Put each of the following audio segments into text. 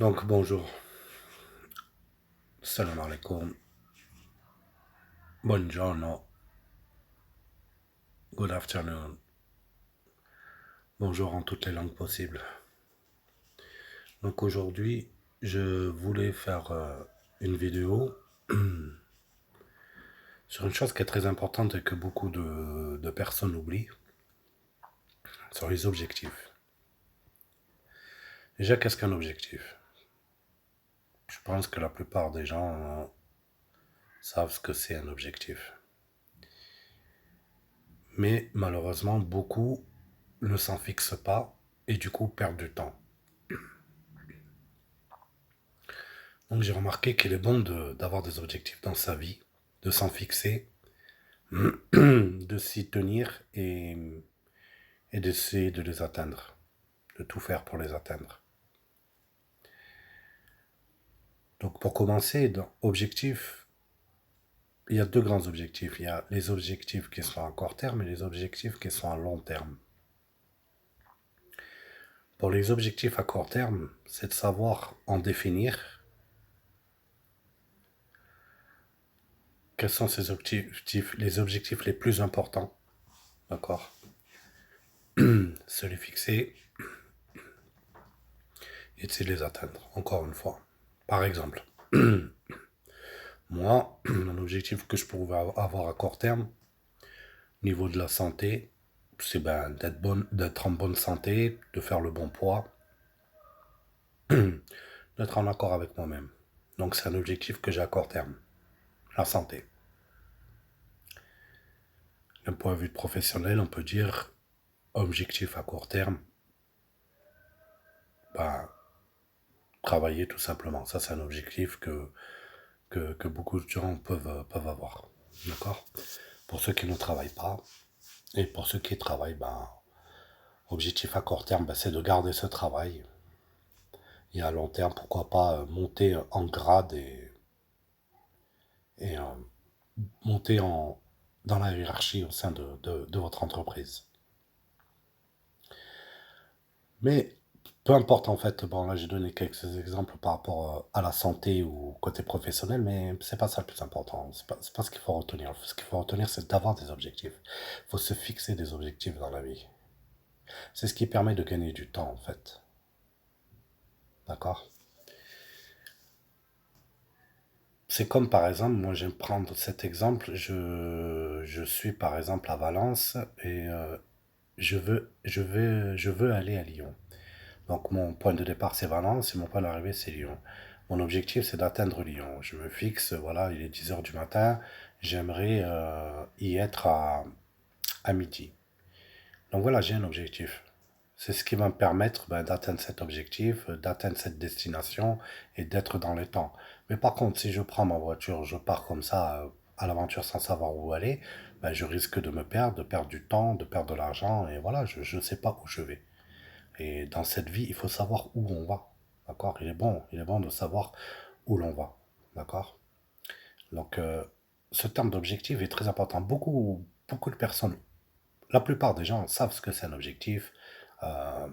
Donc bonjour, salam alaikum, buongiorno, good afternoon, bonjour en toutes les langues possibles. Donc aujourd'hui, je voulais faire une vidéo sur une chose qui est très importante et que beaucoup de personnes oublient, sur les objectifs. Déjà, qu'est-ce qu'un objectif? Je pense que la plupart des gens savent ce que c'est un objectif. Mais malheureusement, beaucoup ne s'en fixent pas et du coup perdent du temps. Donc j'ai remarqué qu'il est bon d'avoir des objectifs dans sa vie, de s'en fixer, de s'y tenir et d'essayer de les atteindre, de tout faire pour les atteindre. Donc pour commencer, dans objectifs, il y a deux grands objectifs. Il y a les objectifs qui sont à court terme et les objectifs qui sont à long terme. Pour les objectifs à court terme, c'est de savoir en définir quels sont ces objectifs, les objectifs les plus importants, d'accord? Se les fixer et essayer de les atteindre, encore une fois. Par exemple, moi, un objectif que je pourrais avoir à court terme, au niveau de la santé, c'est d'être en bonne santé, de faire le bon poids, d'être en accord avec moi-même. Donc c'est un objectif que j'ai à court terme, la santé. D'un point de vue professionnel, on peut dire objectif à court terme, ben, travailler tout simplement. Ça, c'est un objectif que beaucoup de gens peuvent avoir. D'accord? Pour ceux qui ne travaillent pas, et pour ceux qui travaillent, ben, objectif à court terme, ben, c'est de garder ce travail. Et à long terme, pourquoi pas monter en grade et monter dans la hiérarchie au sein de votre entreprise. Mais peu importe en fait, bon là j'ai donné quelques exemples par rapport à la santé ou côté professionnel, mais c'est pas ça le plus important, c'est pas ce qu'il faut retenir. Ce qu'il faut retenir, c'est d'avoir des objectifs. Il faut se fixer des objectifs dans la vie. C'est ce qui permet de gagner du temps en fait. D'accord? C'est comme par exemple, moi j'aime prendre cet exemple, je suis par exemple à Valence et je veux aller à Lyon. Donc mon point de départ c'est Valence et mon point d'arrivée c'est Lyon. Mon objectif c'est d'atteindre Lyon. Je me fixe, voilà, il est 10 heures du matin, j'aimerais y être à midi. Donc voilà, j'ai un objectif. C'est ce qui va me permettre ben, d'atteindre cet objectif, d'atteindre cette destination et d'être dans les temps. Mais par contre, si je prends ma voiture, je pars comme ça à l'aventure sans savoir où aller, ben, je risque de me perdre, de perdre du temps, de perdre de l'argent et voilà, je ne sais pas où je vais. Et dans cette vie, il faut savoir où on va. D'accord? Il est bon de savoir où l'on va. D'accord? Donc, ce terme d'objectif est très important. Beaucoup de personnes, la plupart des gens savent ce que c'est un objectif. Euh,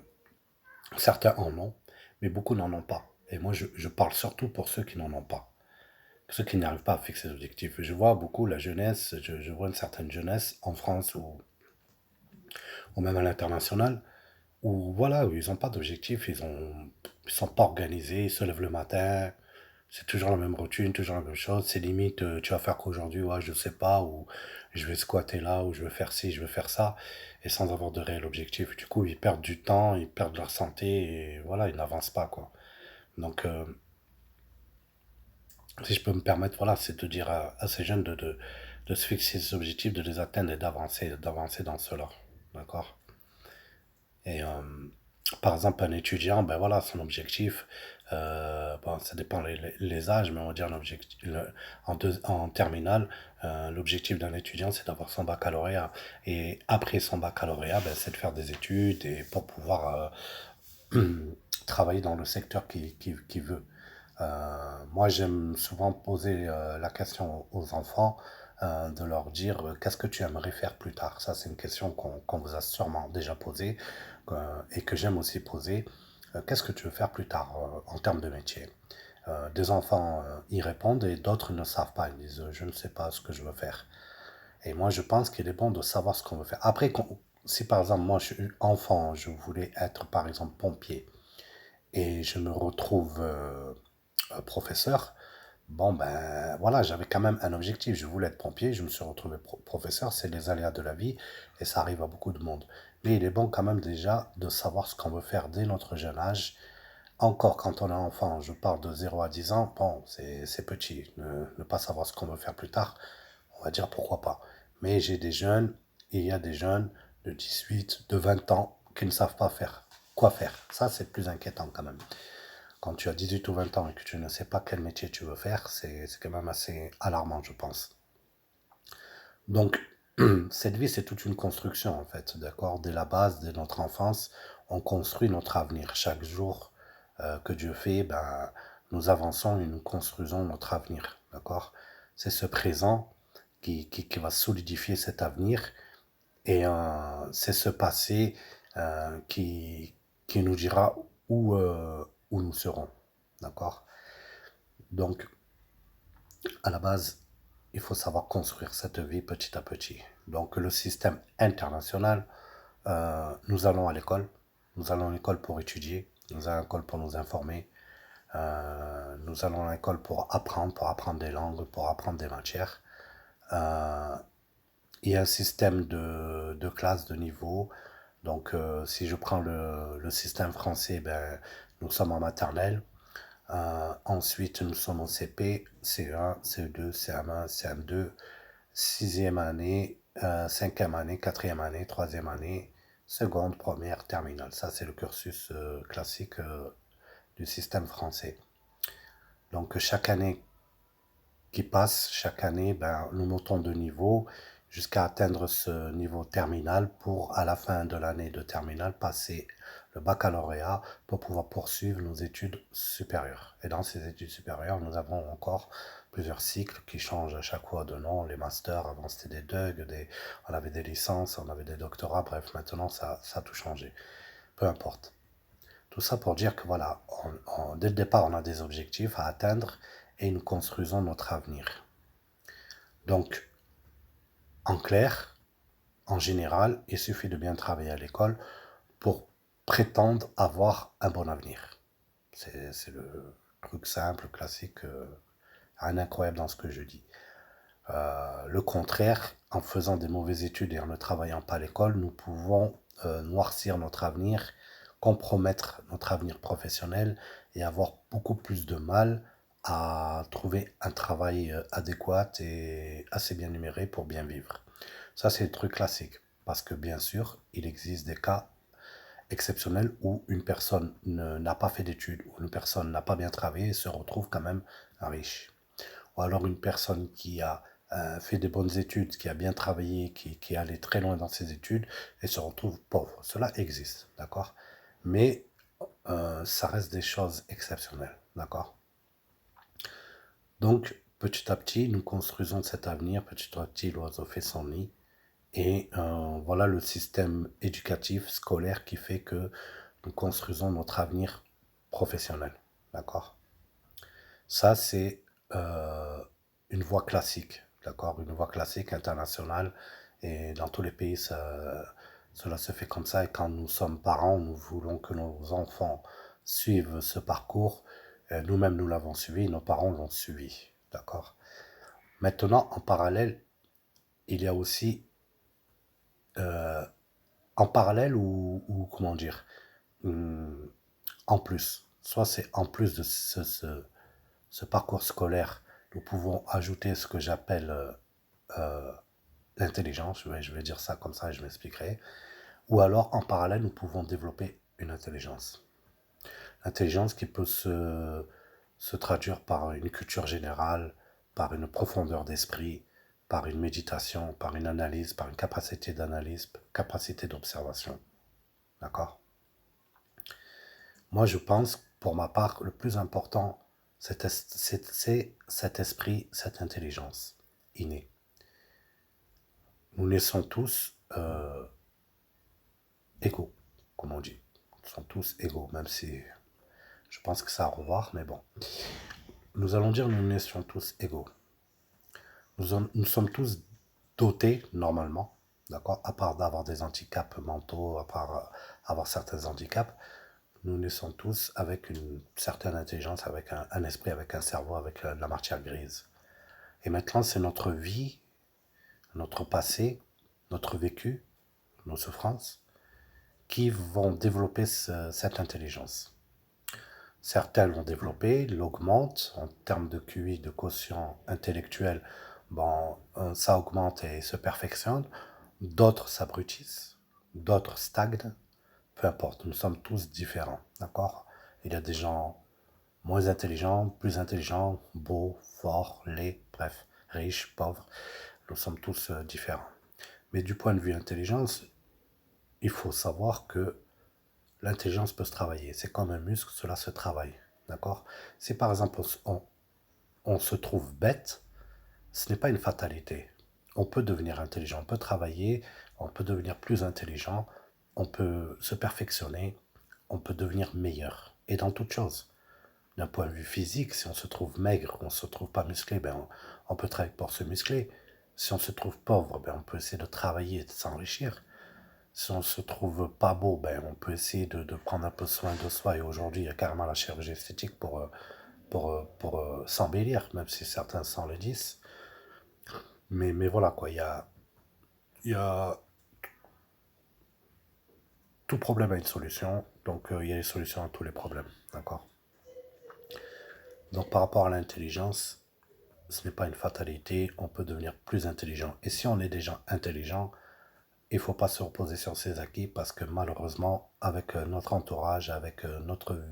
Certains en ont, mais beaucoup n'en ont pas. Et moi, je parle surtout pour ceux qui n'en ont pas. Ceux qui n'arrivent pas à fixer des objectifs. Je vois beaucoup la jeunesse, je vois une certaine jeunesse en France ou même à l'international, où voilà, où ils n'ont pas d'objectif, ils sont pas organisés, ils se lèvent le matin, c'est toujours la même routine, toujours la même chose, c'est limite, tu vas faire quoi aujourd'hui, ouais, je sais pas, ou je vais squatter là, ou je vais faire ci, je vais faire ça, et sans avoir de réel objectif. Du coup, ils perdent du temps, ils perdent leur santé, et voilà, ils n'avancent pas, quoi. Donc, si je peux me permettre, voilà, c'est de dire à ces jeunes de se fixer des objectifs, de les atteindre et d'avancer dans cela. D'accord? Et par exemple, un étudiant, ben voilà, son objectif, bon, ça dépend les âges, mais on va dire en terminale, l'objectif d'un étudiant, c'est d'avoir son baccalauréat. Et après son baccalauréat, ben, c'est de faire des études et pour pouvoir travailler dans le secteur qu'il veut. Moi, j'aime souvent poser la question aux enfants de leur dire qu'est-ce que tu aimerais faire plus tard. Ça, c'est une question qu'on vous a sûrement déjà posée et que j'aime aussi poser. Qu'est-ce que tu veux faire plus tard en termes de métier? Des enfants y répondent et d'autres ne savent pas. Ils disent, je ne sais pas ce que je veux faire. Et moi, je pense qu'il est bon de savoir ce qu'on veut faire. Après, si par exemple, moi, je suis enfant, je voulais être par exemple pompier et je me retrouve professeur, bon, ben voilà, j'avais quand même un objectif. Je voulais être pompier, je me suis retrouvé professeur. C'est les aléas de la vie et ça arrive à beaucoup de monde. Mais il est bon quand même déjà de savoir ce qu'on veut faire dès notre jeune âge. Encore quand on est enfant, je parle de 0 à 10 ans, bon, c'est petit. Ne pas savoir ce qu'on veut faire plus tard, on va dire pourquoi pas. Mais j'ai des jeunes, et il y a des jeunes de 18, de 20 ans qui ne savent pas faire. Quoi faire? Ça, c'est plus inquiétant quand même. Quand tu as 18 ou 20 ans et que tu ne sais pas quel métier tu veux faire, c'est quand même assez alarmant, je pense. Donc, cette vie, c'est toute une construction, en fait, d'accord? Dès la base, dès notre enfance, on construit notre avenir. Chaque jour que Dieu fait, ben, nous avançons et nous construisons notre avenir, d'accord? C'est ce présent qui va solidifier cet avenir et c'est ce passé qui nous dira où nous serons, d'accord? Donc, à la base, il faut savoir construire cette vie petit à petit. Donc, le système international, nous allons à l'école. Nous allons à l'école pour étudier. Nous allons à l'école pour nous informer. Nous allons à l'école pour apprendre des langues, pour apprendre des matières. Euh, il y a un système de classe, de niveau. Donc, si je prends le système français, ben, nous sommes en maternelle. Ensuite, nous sommes en CP, C1, CE2, CM1, CM2, sixième année, cinquième année, quatrième année, troisième année, seconde, première, terminale. Ça, c'est le cursus classique du système français. Donc, chaque année qui passe, chaque année, ben, nous montons de niveau jusqu'à atteindre ce niveau terminal pour, à la fin de l'année de terminale, passer le baccalauréat pour pouvoir poursuivre nos études supérieures. Et dans ces études supérieures, nous avons encore plusieurs cycles qui changent à chaque fois de nom. Les masters, avant c'était des DUG, on avait des licences, on avait des doctorats, bref, maintenant ça a tout changé. Peu importe. Tout ça pour dire que voilà, dès le départ, on a des objectifs à atteindre et nous construisons notre avenir. Donc, en clair, en général, il suffit de bien travailler à l'école pour prétendre avoir un bon avenir. C'est le truc simple, classique, rien d'incroyable dans ce que je dis. Le contraire, en faisant des mauvaises études et en ne travaillant pas à l'école, nous pouvons noircir notre avenir, compromettre notre avenir professionnel et avoir beaucoup plus de mal à trouver un travail adéquat et assez bien numéré pour bien vivre. Ça, c'est le truc classique. Parce que bien sûr, il existe des cas exceptionnels où une personne n'a pas fait d'études, où une personne n'a pas bien travaillé et se retrouve quand même riche. Ou alors une personne qui a fait des bonnes études, qui a bien travaillé, qui est allé très loin dans ses études et se retrouve pauvre. Cela existe, d'accord? Mais ça reste des choses exceptionnelles, d'accord? Donc, petit à petit, nous construisons cet avenir, petit à petit, l'oiseau fait son nid. Et voilà le système éducatif, scolaire qui fait que nous construisons notre avenir professionnel, d'accord? Ça, c'est euh, une voie classique, d'accord? Une voie classique internationale. Et dans tous les pays, cela se fait comme ça. Et quand nous sommes parents, nous voulons que nos enfants suivent ce parcours. Nous-mêmes, nous l'avons suivi, nos parents l'ont suivi, d'accord? Maintenant, en parallèle, il y a aussi, euh, en parallèle ou comment dire, hum, en plus, soit c'est en plus de ce parcours scolaire, nous pouvons ajouter ce que j'appelle euh, l'intelligence, je vais dire ça comme ça et je m'expliquerai. Ou alors, en parallèle, nous pouvons développer une intelligence. L'intelligence qui peut se traduire par une culture générale, par une profondeur d'esprit, par une méditation, par une analyse, par une capacité d'analyse, capacité d'observation. D'accord? Moi, je pense, pour ma part, le plus important, c'est cet esprit, cette intelligence innée. Nous naissons tous égaux, comme on dit. sont tous égaux, même si je pense que ça a à revoir, mais bon. Nous allons dire nous naissions tous égaux. Nous sommes tous dotés normalement, d'accord, à part d'avoir des handicaps mentaux, à part avoir certains handicaps, nous naissons tous avec une certaine intelligence, avec un esprit, avec un cerveau, avec la matière grise. Et maintenant, c'est notre vie, notre passé, notre vécu, nos souffrances, qui vont développer cette intelligence. Certaines l'ont développée, l'augmentent en termes de QI, de quotient intellectuel. Bon, ça augmente et se perfectionne. D'autres s'abrutissent, d'autres stagnent. Peu importe, nous sommes tous différents, d'accord? Il y a des gens moins intelligents, beaux, forts, laids, bref, riches, pauvres. Nous sommes tous différents. Mais du point de vue intelligence, il faut savoir que l'intelligence peut se travailler. C'est comme un muscle, cela se travaille. D'accord? Si par exemple on se trouve bête, ce n'est pas une fatalité. On peut devenir intelligent, on peut travailler, on peut devenir plus intelligent, on peut se perfectionner, on peut devenir meilleur. Et dans toute chose. D'un point de vue physique, si on se trouve maigre, on ne se trouve pas musclé, ben on peut travailler pour se muscler. Si on se trouve pauvre, ben on peut essayer de travailler et de s'enrichir. Si on se trouve pas beau, ben on peut essayer de prendre un peu soin de soi. Et aujourd'hui, il y a carrément la chirurgie esthétique pour s'embellir, même si certains s'en le disent. Mais voilà quoi, il y a tout problème a une solution, donc il y a des solutions à tous les problèmes, d'accord? Donc par rapport à l'intelligence, ce n'est pas une fatalité, on peut devenir plus intelligent. Et si on est déjà intelligent, il ne faut pas se reposer sur ses acquis parce que malheureusement, avec notre entourage, avec notre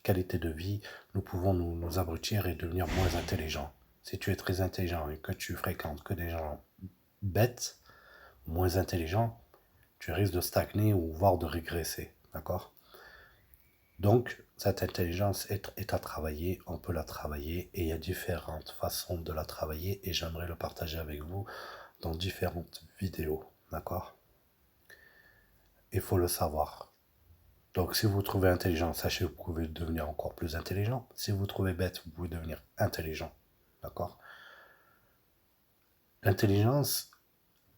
qualité de vie, nous pouvons nous abrutir et devenir moins intelligents. Si tu es très intelligent et que tu fréquentes que des gens bêtes, moins intelligents, tu risques de stagner ou voire de régresser. D'accord? Donc, cette intelligence est à travailler, on peut la travailler et il y a différentes façons de la travailler et j'aimerais le partager avec vous dans différentes vidéos. D'accord? Il faut le savoir. Donc, si vous trouvez intelligent, sachez que vous pouvez devenir encore plus intelligent. Si vous trouvez bête, vous pouvez devenir intelligent. D'accord? L'intelligence,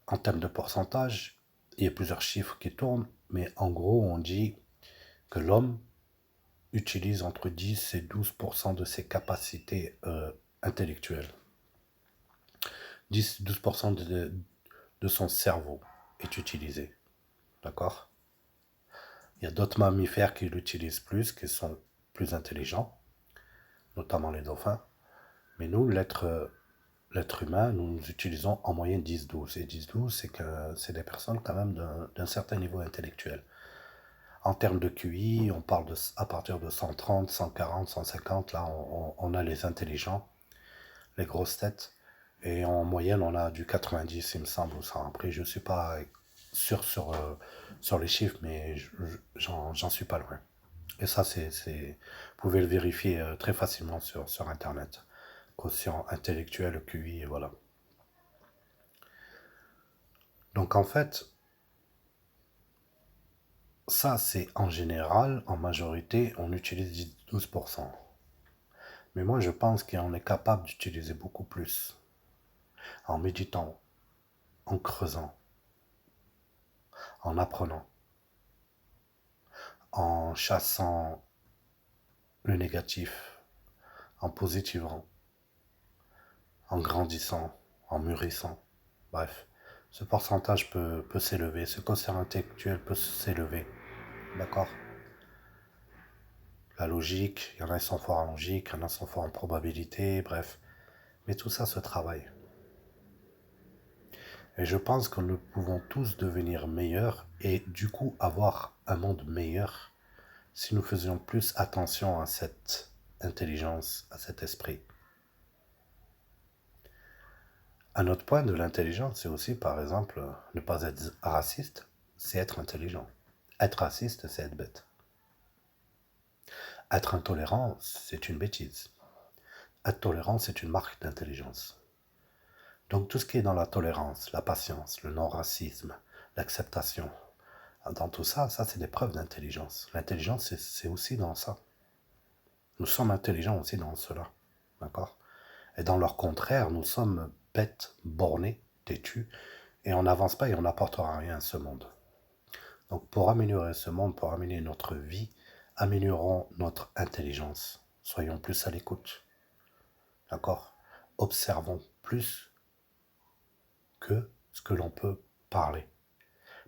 en termes de pourcentage, il y a plusieurs chiffres qui tournent, mais en gros, on dit que l'homme utilise entre 10 et 12% de ses capacités intellectuelles. 10-12% de son cerveau est utilisé. D'accord? Il y a d'autres mammifères qui l'utilisent plus, qui sont plus intelligents, notamment les dauphins. Mais nous, l'être humain, nous utilisons en moyenne 10-12. Et 10-12, c'est des personnes quand même d'un certain niveau intellectuel. En termes de QI, on parle à partir de 130, 140, 150. Là, on a les intelligents, les grosses têtes. Et en moyenne, on a du 90, il me semble. Après, je ne suis pas sûr sur les chiffres, mais j'en suis pas loin. Et ça, vous pouvez le vérifier très facilement sur Internet. Quotient intellectuel, QI, et voilà. Donc en fait, ça c'est en général, en majorité, on utilise 12%. Mais moi je pense qu'on est capable d'utiliser beaucoup plus. En méditant, en creusant, en apprenant, en chassant le négatif, en positivant, en grandissant, en mûrissant. Bref, ce pourcentage peut s'élever, ce quotient intellectuel peut s'élever. D'accord? La logique, il y en a qui sont forts en logique, il y en a qui sont forts en probabilité, bref. Mais tout ça se travaille. Et je pense que nous pouvons tous devenir meilleurs et du coup avoir un monde meilleur si nous faisions plus attention à cette intelligence, à cet esprit. Un autre point de l'intelligence, c'est aussi, par exemple, ne pas être raciste, c'est être intelligent. Être raciste, c'est être bête. Être intolérant, c'est une bêtise. Être tolérant, c'est une marque d'intelligence. Donc tout ce qui est dans la tolérance, la patience, le non-racisme, l'acceptation, Dans tout ça, ça c'est des preuves d'intelligence. L'intelligence, c'est aussi dans ça. Nous sommes intelligents aussi dans cela. D'accord? Et dans leur contraire, nous sommes bêtes, bornés, têtus, et on n'avance pas et on n'apportera rien à ce monde. Donc pour améliorer ce monde, pour améliorer notre vie, améliorons notre intelligence. Soyons plus à l'écoute. D'accord? Observons plus que ce que l'on peut parler.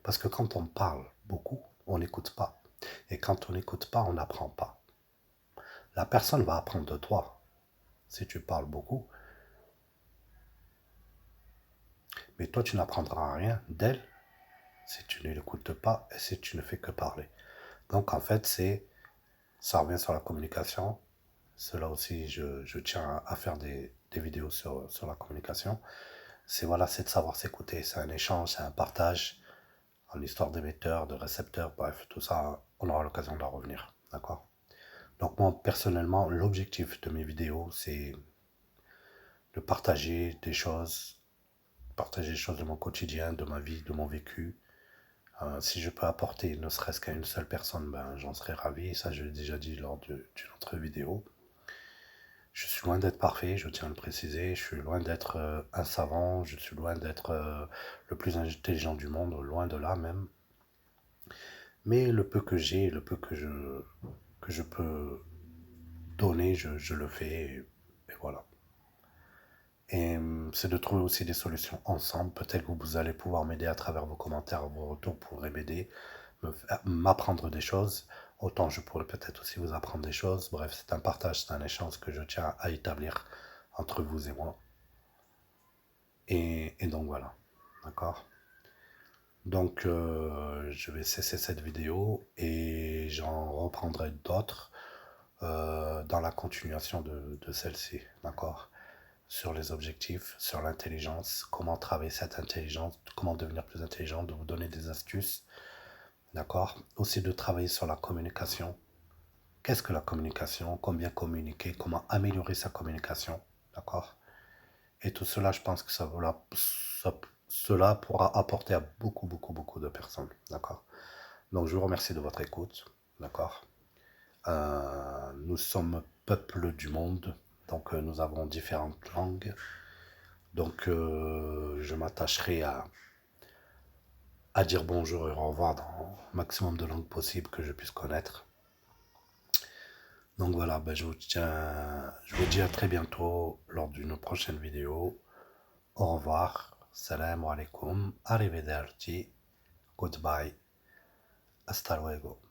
Parce que quand on parle beaucoup, on n'écoute pas. Et quand on n'écoute pas, on n'apprend pas. La personne va apprendre de toi si tu parles beaucoup, mais toi tu n'apprendras rien d'elle si tu ne l'écoutes pas et si tu ne fais que parler. Donc en fait, ça revient sur la communication. Cela aussi, je tiens à faire des vidéos sur la communication. C'est de savoir s'écouter. C'est un échange, c'est un partage. En histoire d'émetteurs, de récepteurs, bref, tout ça, on aura l'occasion d'en revenir. D'accord? Donc moi, personnellement, l'objectif de mes vidéos, c'est de partager des choses de mon quotidien, de ma vie, de mon vécu. Si je peux apporter ne serait-ce qu'à une seule personne, ben, j'en serais ravi. Ça, je l'ai déjà dit lors d'une autre vidéo. Je suis loin d'être parfait, je tiens à le préciser. Je suis loin d'être un savant. Je suis loin d'être le plus intelligent du monde, loin de là même. Mais le peu que j'ai, le peu que je peux donner, je le fais. Et voilà. Et c'est de trouver aussi des solutions ensemble. Peut-être que vous allez pouvoir m'aider à travers vos commentaires, vos retours pourraient m'aider, m'apprendre des choses. Autant je pourrais peut-être aussi vous apprendre des choses. Bref, c'est un partage, c'est un échange que je tiens à établir entre vous et moi. Et donc voilà, d'accord. Donc je vais cesser cette vidéo et j'en reprendrai d'autres dans la continuation de celle-ci, d'accord? Sur les objectifs, sur l'intelligence, comment travailler cette intelligence, comment devenir plus intelligent, de vous donner des astuces, d'accord? Aussi de travailler sur la communication. Qu'est-ce que la communication? Combien communiquer? Comment améliorer sa communication, d'accord? Et tout cela, je pense que cela pourra apporter à beaucoup, beaucoup, beaucoup de personnes, d'accord? Donc je vous remercie de votre écoute, d'accord? Nous sommes peuple du monde, donc nous avons différentes langues. Donc je m'attacherai à dire bonjour et au revoir dans le maximum de langues possibles que je puisse connaître. Donc voilà, ben, je vous dis à très bientôt lors d'une prochaine vidéo. Au revoir, salam alaikum, arrivederci, goodbye, hasta luego.